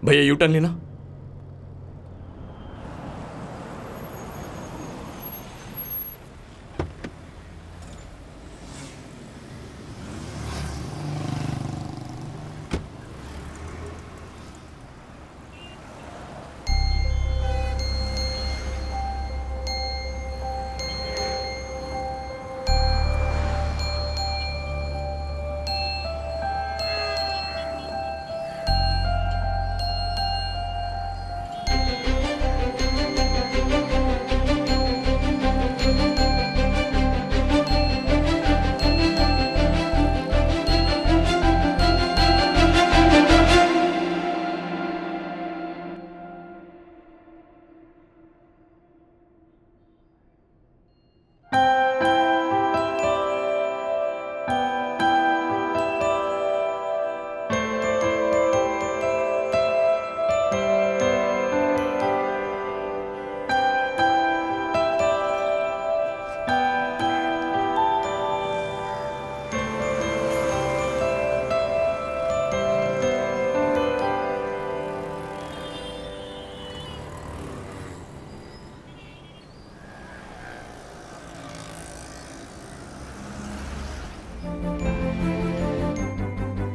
भैया U turn लेना।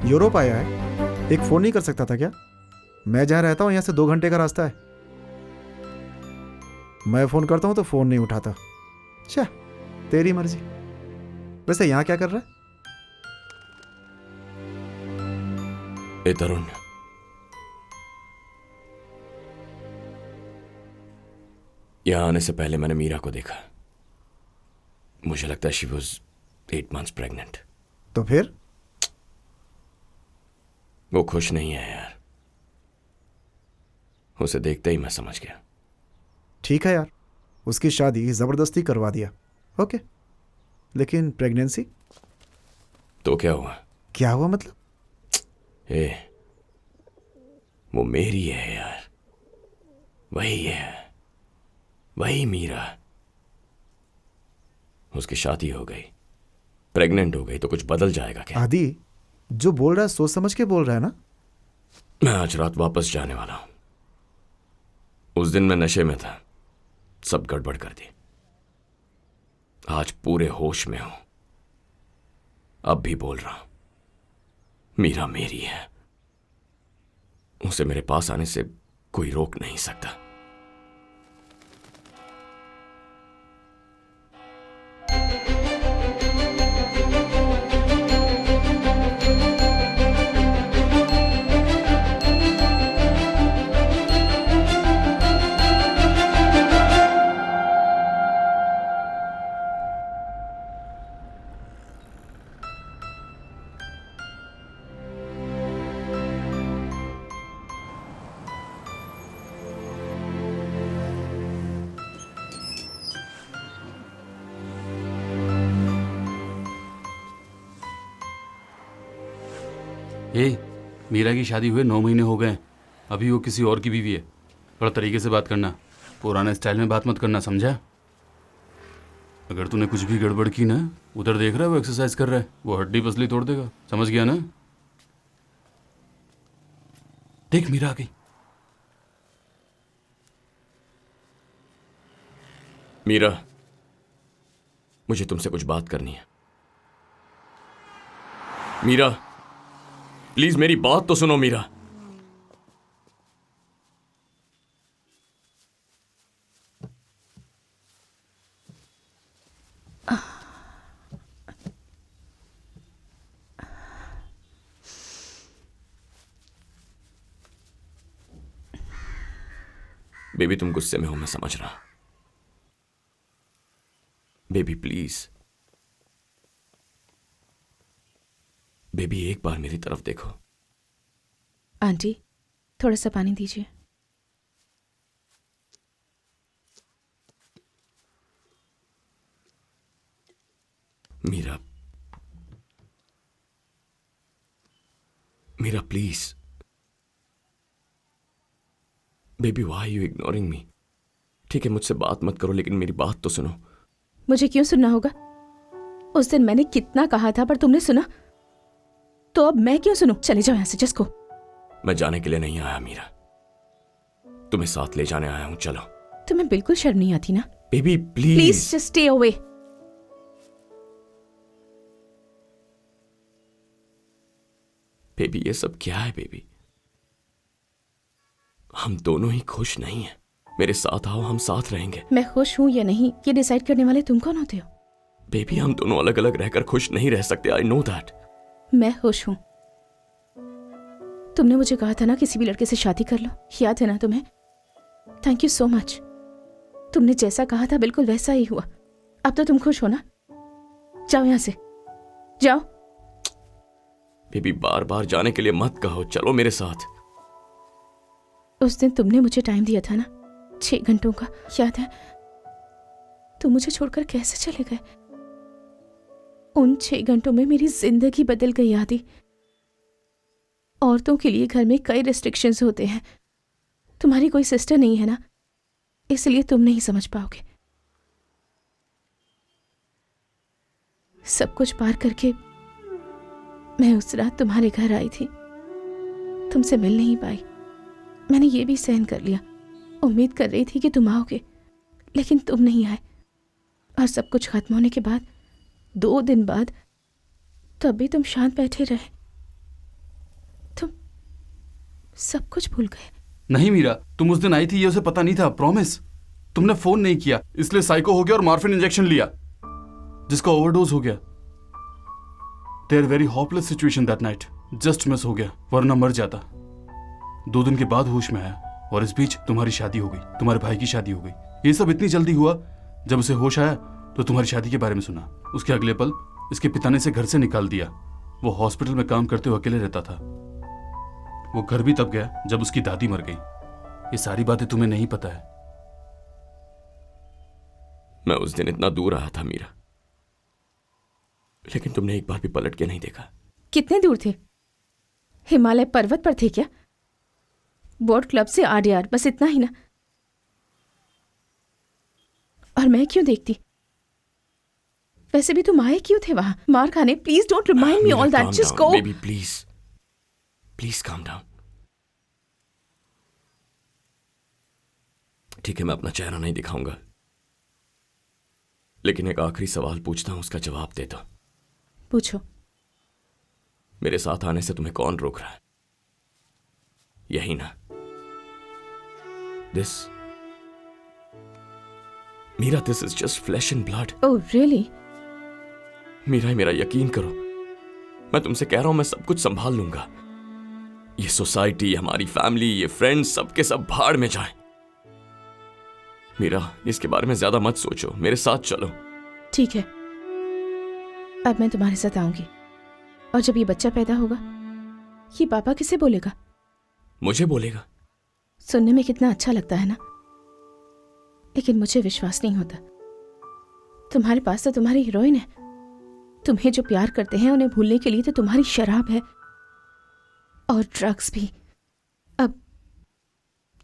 Europe आया है, एक फोन नहीं कर सकता था क्या? मैं जहां रहता हूं यहां से 2 घंटे का रास्ता है। मैं फोन करता हूं तो फोन नहीं उठाता। अच्छा, तेरी मर्जी। वैसे यहां क्या कर रहा है? ए तरुण, यहां आने से पहले मैंने मीरा को देखा। मुझे लगता है शी वॉज 8 months प्रेग्नेंट। तो फिर वो खुश नहीं है यार। उसे देखते ही मैं समझ गया। ठीक है यार, उसकी शादी जबरदस्ती करवा दिया, ओके। लेकिन प्रेगनेंसी तो क्या हुआ? क्या हुआ मतलब? ए, वो मेरी है यार, वही है, वही मीरा। उसकी शादी हो गई, प्रेग्नेंट हो गई तो कुछ बदल जाएगा क्या? आदि, जो बोल रहा है सोच समझ के बोल रहा है ना? मैं आज रात वापस जाने वाला हूं। उस दिन मैं नशे में था, सब गड़बड़ कर दी। आज पूरे होश में हूं, अब भी बोल रहा हूं, मीरा मेरी है। उसे मेरे पास आने से कोई रोक नहीं सकता। मीरा की शादी हुए 9 महीने हो गए, अभी वो किसी और की बीवी है। थोड़ा तरीके से बात करना, पुराने स्टाइल में बात मत करना, समझा? अगर तूने कुछ भी गड़बड़ की ना, उधर देख रहा है वो एक्सरसाइज कर रहा है, वो हड्डी पसली तोड़ देगा, समझ गया ना? देख मीरा आ गई। मीरा, मुझे तुमसे कुछ बात करनी है। मीरा, प्लीज मेरी बात तो सुनो मीरा। बेबी, तुम गुस्से में हो, मैं समझ रहा। बेबी प्लीज, बेबी एक बार मेरी तरफ देखो। आंटी, थोड़ा सा पानी दीजिए। Meera, Meera please. Baby why you ignoring me? ठीक है, मुझसे बात मत करो, लेकिन मेरी बात तो सुनो। मुझे क्यों सुनना होगा? उस दिन मैंने कितना कहा था पर तुमने सुना, तो अब मैं क्यों सुनूं? चले जाओ यहां से, जिसको। मैं जाने के लिए नहीं आया मीरा। तुम्हें साथ ले जाने आया हूं, चलो। तुम्हें बिल्कुल शर्म नहीं आती ना? Baby please please. Just stay away. Baby ये सब क्या है बेबी? हम दोनों ही खुश नहीं हैं। मेरे साथ आओ, हम साथ रहेंगे। मैं खुश हूं या नहीं ये डिसाइड करने वाले तुम कौन होते हो? बेबी हम दोनों अलग अलग रहकर खुश नहीं रह सकते, आई नो दैट। मैं खुश हूं। तुमने मुझे कहा था ना किसी भी लड़के से शादी कर लो, याद है ना तुम्हें? Thank you so much. तुमने जैसा कहा था बिल्कुल वैसा ही हुआ। अब तो तुम खुश हो ना? जाओ यहां से, जाओ। बेबी बार बार जाने के लिए मत कहो, चलो मेरे साथ। उस दिन तुमने मुझे टाइम दिया था ना, 6 घंटों का, याद है? तुम मुझे छोड़कर कैसे चले गए? उन 6 घंटों में मेरी जिंदगी बदल गई आदि। औरतों के लिए घर में कई रिस्ट्रिक्शंस होते हैं। तुम्हारी कोई सिस्टर नहीं है ना, इसलिए तुम नहीं समझ पाओगे। सब कुछ पार करके मैं उस रात तुम्हारे घर आई थी। तुमसे मिल नहीं पाई, मैंने ये भी सहन कर लिया। उम्मीद कर रही थी कि तुम आओगे, लेकिन तुम नहीं आए। और सब कुछ खत्म होने के बाद 2 दिन बाद तब भी तुम शांत बैठे रहे। तुम सब कुछ भूल गए। नहीं मीरा, तुम उस दिन आई थी ये उसे पता नहीं था, प्रॉमिस। तुमने फोन नहीं किया इसलिए साइको हो गया और मॉर्फिन इंजेक्शन लिया जिसका ओवरडोज हो गया। There very hopeless situation that night. Just miss हो गया, वरना मर जाता। 2 दिन के बाद होश में आया और इस बीच तुम्हारी शादी हो गई, तुम्हारे भाई की शादी हो गई। ये सब इतनी जल्दी हुआ, जब उसे होश आया तो तुम्हारी शादी के बारे में सुना। उसके अगले पल इसके पिता ने इसे घर से निकाल दिया। वो हॉस्पिटल में काम करते हुए अकेले रहता था। वो घर भी तब गया जब उसकी दादी मर गई। ये सारी बातें तुम्हें नहीं पता है। मैं उस दिन इतना दूर आया था मीरा, लेकिन तुमने एक बार भी पलट के नहीं देखा। कितने दूर थे? हिमालय पर्वत पर थे क्या? बोट क्लब से आरडीआर, बस इतना ही ना? और मैं क्यों देखती? वैसे भी तुम आए क्यों थे वहां? मार खाने? Please don't remind me all that, just go. Baby please, please calm down. ठीक है, मैं अपना चेहरा नहीं दिखाऊंगा, लेकिन एक आखिरी सवाल पूछता हूं, उसका जवाब दे दो। पूछो। मेरे साथ आने से तुम्हें कौन रोक रहा है? यही ना? This Meera, this is just flesh and blood. Oh really? Meera, मेरा यकीन करो, मैं तुमसे कह रहा हूं, मैं सब कुछ संभाल लूंगा। ये सोसाइटी, हमारी फैमिली, ये फ्रेंड्स, सबके सब भाड़ में जाएं। मीरा, इसके बारे में ज्यादा मत सोचो, मेरे साथ चलो। ठीक है, अब मैं तुम्हारे साथ आऊंगी। और जब ये बच्चा पैदा होगा, ये पापा किसे बोलेगा? मुझे बोलेगा। सुनने में कितना अच्छा लगता है ना, लेकिन मुझे विश्वास नहीं होता। तुम्हारे पास तो तुम्हारी हीरोइन है। तुम्हें जो प्यार करते हैं उन्हें भूलने के लिए तो तुम्हारी शराब है और ड्रग्स भी। अब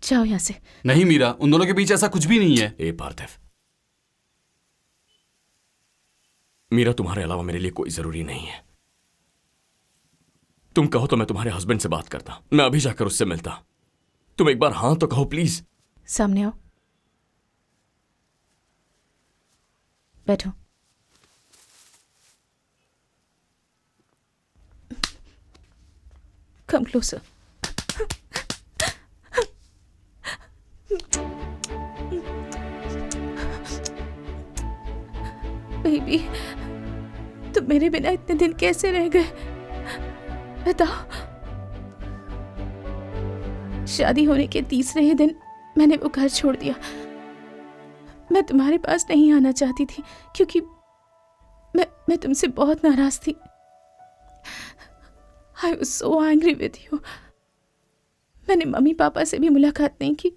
जाओ यहां से। नहीं मीरा, उन दोनों के बीच ऐसा कुछ भी नहीं है। ए पार्थिव, मीरा तुम्हारे अलावा मेरे लिए कोई जरूरी नहीं है। तुम कहो तो मैं तुम्हारे हस्बैंड से बात करता, मैं अभी जाकर उससे मिलता। तुम एक बार हां तो कहो प्लीज। सामने आओ, बैठो। Come closer. बेबी, तुम मेरे बिना इतने दिन कैसे रह गए? बताओ। शादी होने के 3रे ही दिन मैंने वो घर छोड़ दिया। मैं तुम्हारे पास नहीं आना चाहती थी क्योंकि मैं तुमसे बहुत नाराज थी। I was so angry with you. मैंने मम्मी पापा से भी मुलाकात नहीं की।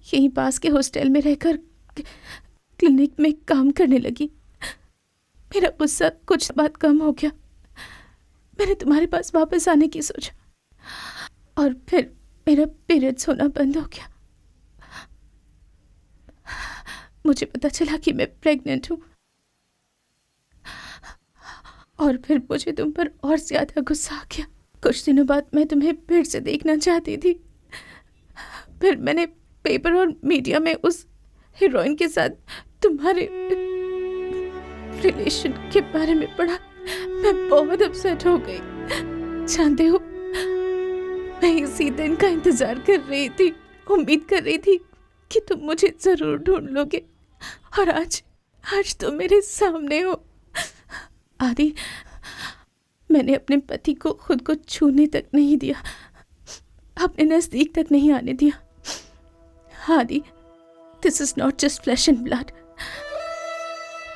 यहीं पास के हॉस्टल में रहकर क्लिनिक में काम करने लगी। मेरा गुस्सा कुछ बात कम हो गया। मैंने तुम्हारे पास वापस आने की सोचा और फिर मेरा पीरियड्स होना बंद हो गया। मुझे पता चला कि मैं प्रेग्नेंट हूँ और फिर मुझे तुम पर और ज्यादा गुस्सा आ गया। कुछ दिनों बाद मैं तुम्हें फिर से देखना चाहती थी, फिर मैंने पेपर और मीडिया में उस हीरोइन के साथ तुम्हारे रिलेशन के बारे में पढ़ा। मैं बहुत अपसेट हो गई। जानते हो, मैं इसी दिन का इंतजार कर रही थी, उम्मीद कर रही थी कि तुम मुझे जरूर ढूंढ लोगे, और आज तुम मेरे सामने हो। आदि, मैंने अपने पति को खुद को छूने तक नहीं दिया, अपने नजदीक तक नहीं आने दिया। आदि, this is not just flesh and blood.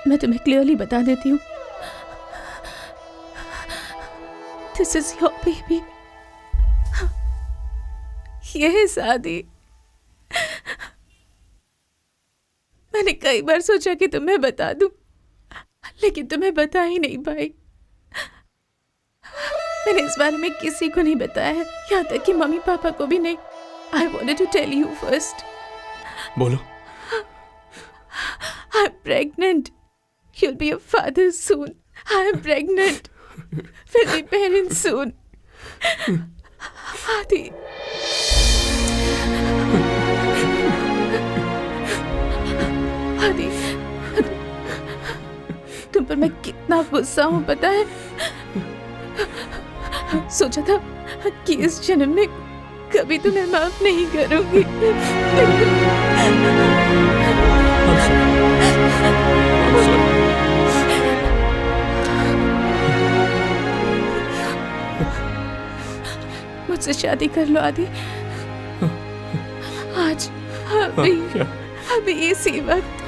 मैं तुम्हें क्लियरली बता देती हूँ, this is your baby. Yes आदि, मैंने कई बार सोचा कि तुम्हें बता दूं, लेकिन तुम्हें बता ही नहीं पाई। मैंने इस बारे में किसी को नहीं बताया है, यहाँ तक कि मम्मी पापा को भी नहीं। I wanted to tell you first. बोलो। I'm pregnant. You'll be a father soon. I'm pregnant. We'll be parents soon. आदि, आदि, तुम पर मैं कितना गुस्सा हूँ पता है। सोचा था कि इस जन्म में कभी तुम्हें माफ नहीं करूंगी। मुझसे शादी कर लो आदि, आज, अभी इसी वक्त।